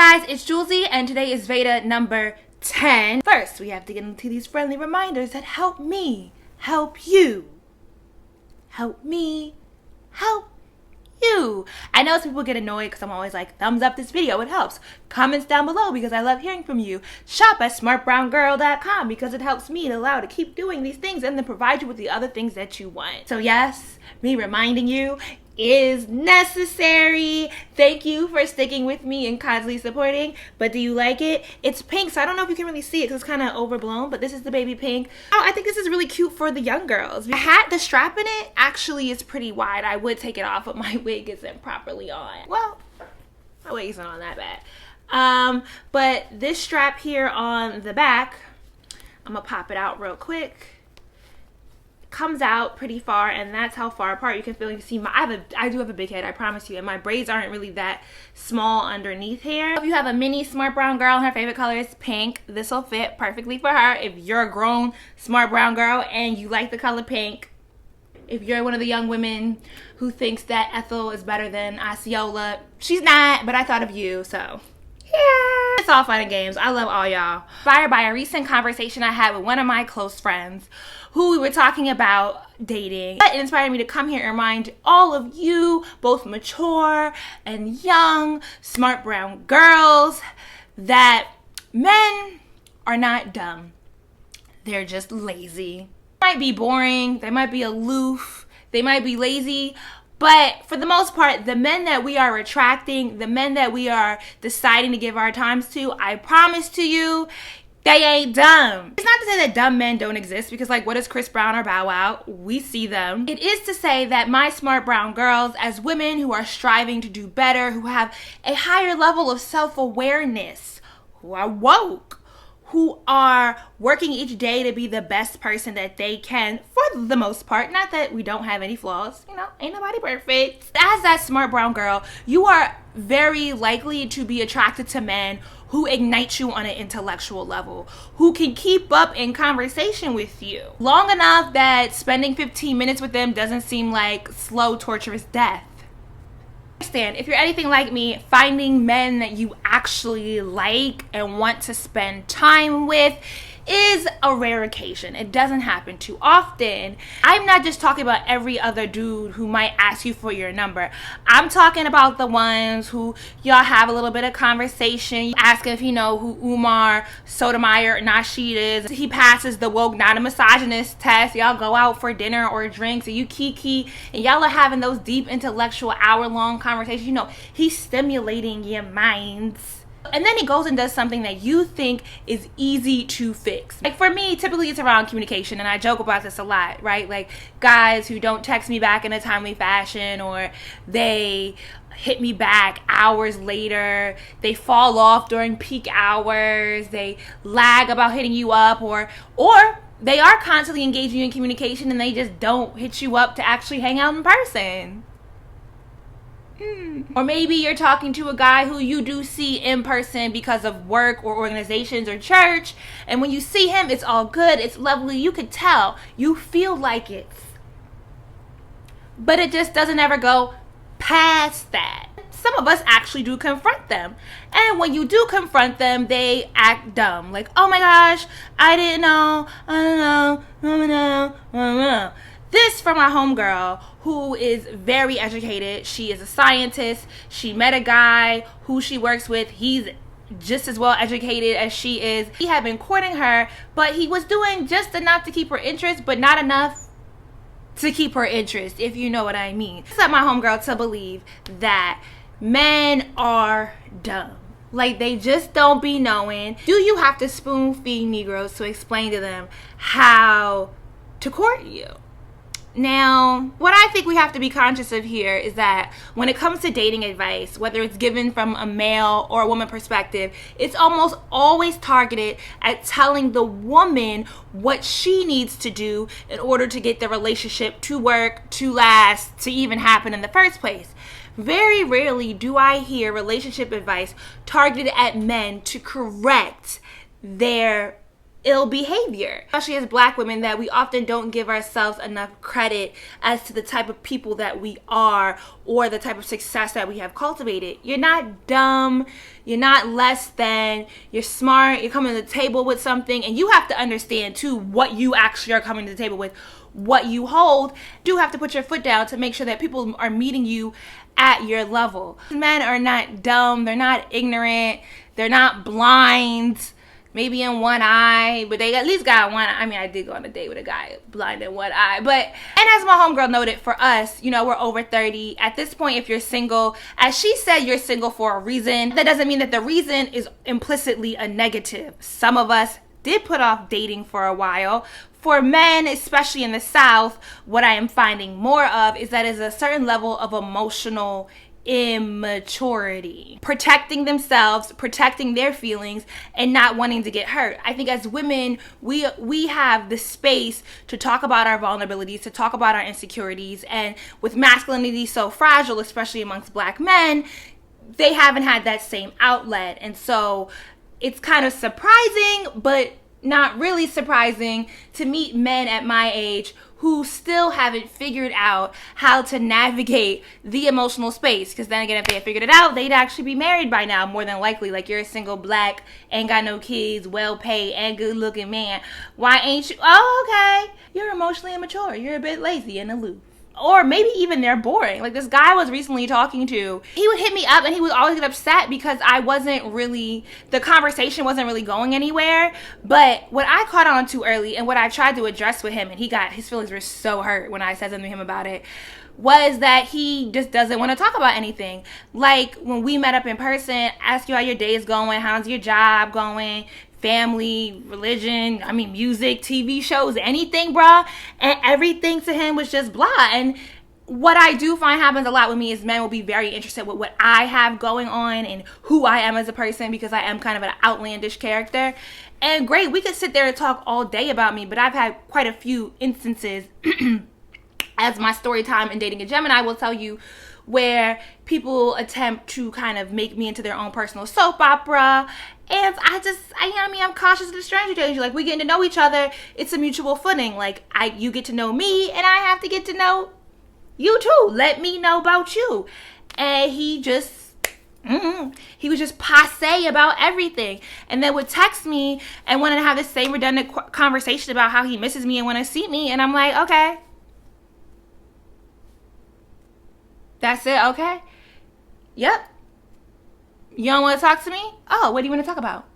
guys, it's Jouelzy, and today is VEDA number 10. First, we have to get into these friendly reminders that help me help you. Help me help you. I know some people get annoyed because I'm always like, thumbs up this video, it helps. Comments down below because I love hearing from you. Shop at smartbrowngirl.com because it helps me to keep doing these things and then provide you with the other things that you want. So yes, me reminding you is necessary. Thank you for sticking with me and constantly supporting. But do you like it? It's pink, so I don't know if you can really see it because it's kind of overblown, but this is the baby pink. Oh, I think this is really cute for the young girls. The strap in it actually is pretty wide. I would take it off, but my wig isn't properly on. Well, my wig isn't on that bad. But this strap here on the back, I'm gonna pop it out real quick. Comes out pretty far, and that's how far apart you can feel. You can see I do have a big head, I promise you, and my braids aren't really that small underneath here. If you have a mini smart brown girl and her favorite color is pink, this will fit perfectly for her. If you're a grown smart brown girl and you like the color pink, if you're one of the young women who thinks that Ethel is better than Osceola, she's not, but I thought of you, so yeah, it's all fun and games. I love all y'all. Inspired by a recent conversation I had with one of my close friends who we were talking about dating. It inspired me to come here and remind all of you, both mature and young, smart brown girls, that men are not dumb. They're just lazy. They might be boring, they might be aloof, they might be lazy, but for the most part, the men that we are attracting, the men that we are deciding to give our times to, I promise to you, they ain't dumb. It's not to say that dumb men don't exist, because like, what is Chris Brown or Bow Wow? We see them. It is to say that my smart brown girls, as women who are striving to do better, who have a higher level of self-awareness, who are woke, who are working each day to be the best person that they can, for the most part. Not that we don't have any flaws, you know, ain't nobody perfect. As that smart brown girl, you are very likely to be attracted to men who ignite you on an intellectual level, who can keep up in conversation with you long enough that spending 15 minutes with them doesn't seem like slow, torturous death. Understand, if you're anything like me, finding men that you actually like and want to spend time with is a rare occasion. It doesn't happen too often. I'm not just talking about every other dude who might ask you for your number. I'm talking about the ones who y'all have a little bit of conversation. You ask if you know who Umar Sotomayor Nasheed is. He passes the woke, not a misogynist test. Y'all go out for dinner or drinks and you kiki and y'all are having those deep intellectual hour-long conversations. You know, he's stimulating your minds. And then he goes and does something that you think is easy to fix. Like for me, typically it's around communication, and I joke about this a lot, right? Like guys who don't text me back in a timely fashion, or they hit me back hours later, they fall off during peak hours, they lag about hitting you up, or they are constantly engaging you in communication and they just don't hit you up to actually hang out in person. Or maybe you're talking to a guy who you do see in person because of work or organizations or church, and when you see him, it's all good, it's lovely, you could tell, you feel like it, but it just doesn't ever go past that. Some of us actually do confront them, and when you do confront them, they act dumb, like, oh my gosh, I didn't know, I don't know. This from my homegirl who is very educated. She is a scientist. She met a guy who she works with. He's just as well educated as she is. He had been courting her, but he was doing just enough to keep her interest, but not enough to keep her interest, if you know what I mean. It's led my homegirl to believe that men are dumb. Like, they just don't be knowing. Do you have to spoon feed Negroes to explain to them how to court you? Now, what I think we have to be conscious of here is that when it comes to dating advice, whether it's given from a male or a woman perspective, it's almost always targeted at telling the woman what she needs to do in order to get the relationship to work, to last, to even happen in the first place. Very rarely do I hear relationship advice targeted at men to correct their ill behavior, especially as Black women, that we often don't give ourselves enough credit as to the type of people that we are or the type of success that we have cultivated. You're not dumb, you're not less than, you're smart, you're coming to the table with something, and you have to understand too what you actually are coming to the table with, what you hold. You do have to put your foot down to make sure that people are meeting you at your level. Men are not dumb, they're not ignorant, they're not blind, maybe in one eye, but they at least got one. I mean, I did go on a date with a guy blind in one eye, but, and as my homegirl noted, for us, you know, we're over 30. At this point, if you're single, as she said, you're single for a reason. That doesn't mean that the reason is implicitly a negative. Some of us did put off dating for a while. For men, especially in the South, what I am finding more of is that is a certain level of emotional immaturity, protecting themselves, protecting their feelings, and not wanting to get hurt. I think as women, we have the space to talk about our vulnerabilities, to talk about our insecurities, and with masculinity so fragile, especially amongst Black men, they haven't had that same outlet. And so it's kind of surprising, but not really surprising, to meet men at my age who still haven't figured out how to navigate the emotional space. Because then again, if they had figured it out, they'd actually be married by now, more than likely. Like, you're a single Black, ain't got no kids, well paid, and good looking man. Why ain't you? Oh, okay. You're emotionally immature. You're a bit lazy and aloof. Or maybe even they're boring. Like, this guy I was recently talking to, he would hit me up and he would always get upset because the conversation wasn't really going anywhere. But what I caught on to early, and what I tried to address with him, and his feelings were so hurt when I said something to him about it, was that he just doesn't want to talk about anything. Like, when we met up in person, ask you how your day is going, how's your job going, family, religion, I mean, music, TV shows, anything, bruh. And everything to him was just blah. And what I do find happens a lot with me is men will be very interested with what I have going on and who I am as a person, because I am kind of an outlandish character. And great, we could sit there and talk all day about me, but I've had quite a few instances as my story time in dating a Gemini will tell you, where people attempt to kind of make me into their own personal soap opera. And I'm cautious of the stranger danger. Like, we getting to know each other. It's a mutual footing. Like, you get to know me, and I have to get to know you too. Let me know about you. And he was just passe about everything. And then would text me and wanted to have the same redundant conversation about how he misses me and want to see me. And I'm like, okay. That's it, okay? Yep. You don't want to talk to me? Oh, what do you want to talk about?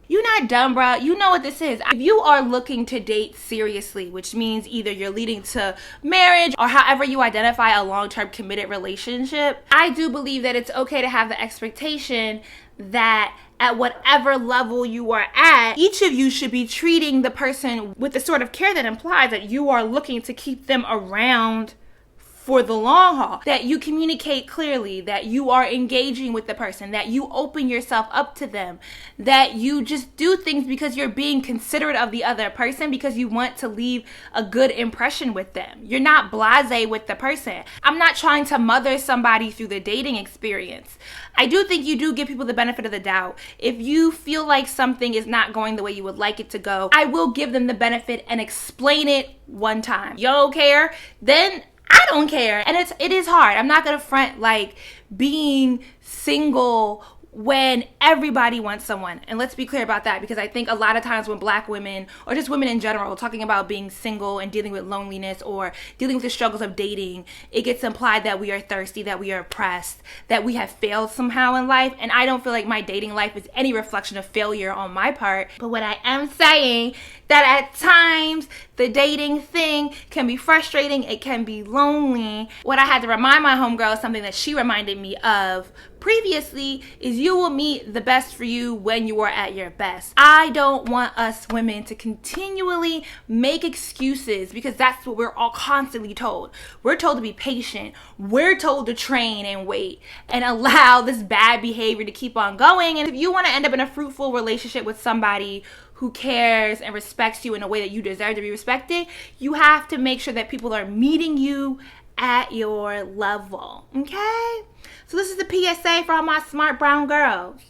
You're not dumb, bro. You know what this is. If you are looking to date seriously, which means either you're leading to marriage or however you identify a long-term committed relationship, I do believe that it's okay to have the expectation that at whatever level you are at, each of you should be treating the person with the sort of care that implies that you are looking to keep them around for the long haul, that you communicate clearly, that you are engaging with the person, that you open yourself up to them, that you just do things because you're being considerate of the other person, because you want to leave a good impression with them. You're not blasé with the person. I'm not trying to mother somebody through the dating experience. I do think you do give people the benefit of the doubt. If you feel like something is not going the way you would like it to go, I will give them the benefit and explain it one time. You don't care? Then I don't care. And it is hard. I'm not gonna front like being single when everybody wants someone. And let's be clear about that, because I think a lot of times when Black women, or just women in general, talking about being single and dealing with loneliness or dealing with the struggles of dating, it gets implied that we are thirsty, that we are oppressed, that we have failed somehow in life. And I don't feel like my dating life is any reflection of failure on my part. But what I am saying, that at times the dating thing can be frustrating, it can be lonely. What I had to remind my homegirl, something that she reminded me of previously, is you will meet the best for you when you are at your best. I don't want us women to continually make excuses, because that's what we're all constantly told. We're told to be patient. We're told to train and wait and allow this bad behavior to keep on going. And if you want to end up in a fruitful relationship with somebody who cares and respects you in a way that you deserve to be respected, you have to make sure that people are meeting you at your level, okay? So this is the PSA for all my smart brown girls.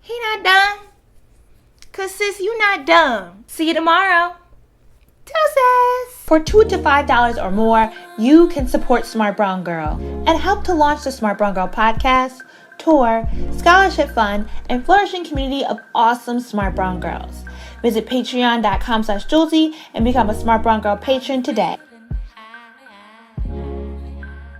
He not dumb. Cause sis, you not dumb. See you tomorrow. Deuces. For $2 to $5 or more, you can support Smart Brown Girl and help to launch the Smart Brown Girl podcast, tour, scholarship fund, and flourishing community of awesome Smart Brown girls. Visit patreon.com/Jouelzy and become a Smart Brown Girl patron today.